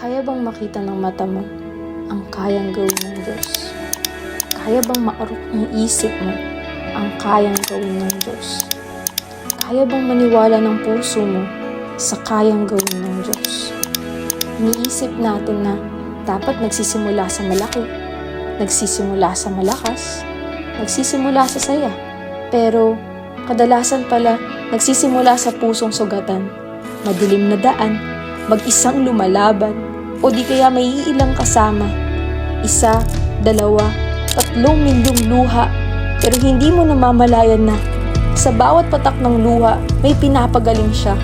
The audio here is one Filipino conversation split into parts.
Kaya bang makita ng mata mo ang kayang gawin ng Diyos? Kaya bang maarok ng isip mo ang kayang gawin ng Diyos? Kaya bang maniwala ng puso mo sa kayang gawin ng Diyos? Iniisip natin na dapat nagsisimula sa malaki, nagsisimula sa malakas, nagsisimula sa saya. Pero kadalasan pala nagsisimula sa pusong sugatan, madilim na daan, mag-isang lumalaban, o di kaya may iilang kasama. 1, 2, 3 milyong luha, pero hindi mo namamalayan na sa bawat patak ng luha may pinapagaling siya.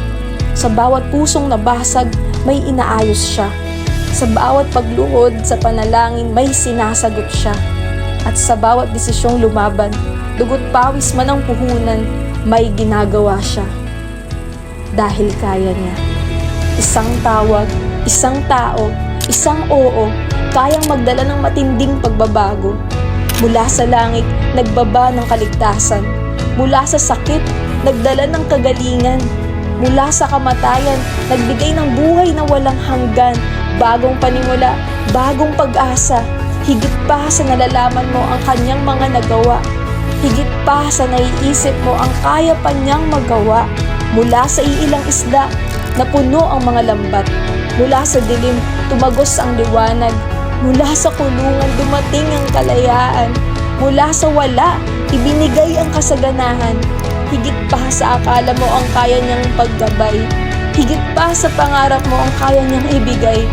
Sa bawat pusong nabasag may inaayos siya. Sa bawat pagluhod sa panalangin may sinasagot siya. At sa bawat desisyong lumaban, dugot pawis man ang puhunan, may ginagawa siya. Dahil kaya niya. Isang tawag, isang tao, isang oo, kayang magdala ng matinding pagbabago. Mula sa langit, nagbaba ng kaligtasan. Mula sa sakit, nagdala ng kagalingan. Mula sa kamatayan, nagbigay ng buhay na walang hanggan. Bagong panimula, bagong pag-asa. Higit pa sa nalalaman mo ang kanyang mga nagawa. Higit pa sa naiisip mo ang kaya pa niyang magawa. Mula sa iilang isda, napuno ang mga lambat. Mula sa dilim, tumagos ang liwanag. Mula sa kulungan, dumating ang kalayaan. Mula sa wala, ibinigay ang kasaganahan. Higit pa sa akala mo ang kaya niyang paggabay. Higit pa sa pangarap mo ang kaya niyang ibigay.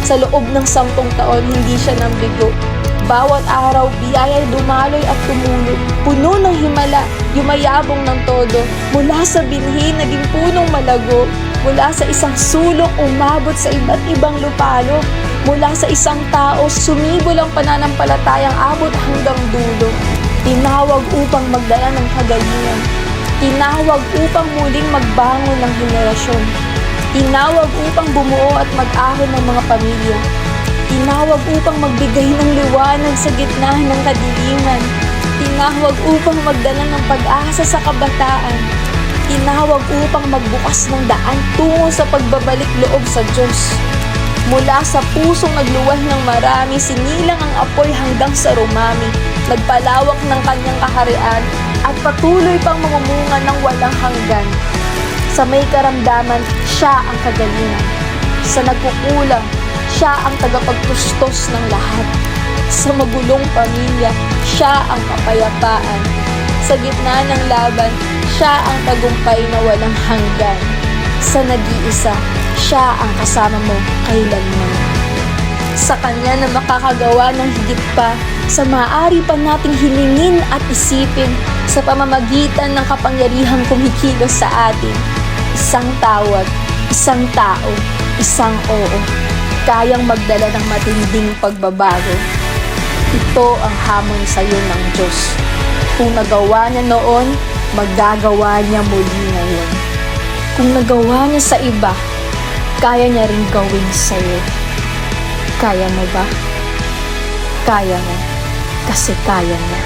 Sa loob ng 10 taon, hindi siya nambigo. Bawat araw, biyaya'y dumaloy at tumulo. Puno ng himala, yumayabong ng todo. Mula sa binhi, naging punong malago. Mula sa isang sulok, umabot sa iba't ibang lupalo. Mula sa isang tao, sumibol ang pananampalatayang abot hanggang dulo. Tinawag upang magdala ng kagalingan. Tinawag upang muling magbangon ng henerasyon. Tinawag upang bumuo at mag-ahon ng mga pamilya. Tinawag upang magbigay ng liwanag sa gitna ng kadiliman. Tinawag upang magdala ng pag-asa sa kabataan. Tinawag upang magbukas ng daan tungo sa pagbabalik loob sa Diyos. Mula sa pusong nagluwal ng marami, sinilang ang apoy hanggang sa rumami. Nagpalawak ng kanyang kaharian at patuloy pang mamumunga ng walang hanggan. Sa may karamdaman, siya ang kagalingan. Sa nagkukulang, siya ang tagapagtustos ng lahat. Sa magulong pamilya, siya ang kapayapaan. Sa gitna ng laban, siya ang tagumpay na walang hanggan. Sa nag-iisa, siya ang kasama mo kailanman. Sa kanya na makakagawa ng higit pa sa maaari pa nating hilingin at isipin sa pamamagitan ng kapangyarihang kumikilos sa atin. Isang tawag, isang tao, isang oo. Kayang magdala ng matinding pagbabago. Ito ang hamon sa iyo ng Diyos. Kung nagawa niya noon, magagawa niya muli ngayon. Kung nagawa niya sa iba, kaya niya rin gawin sa iyo. Kaya mo ba? Kaya mo, kasi kaya niya.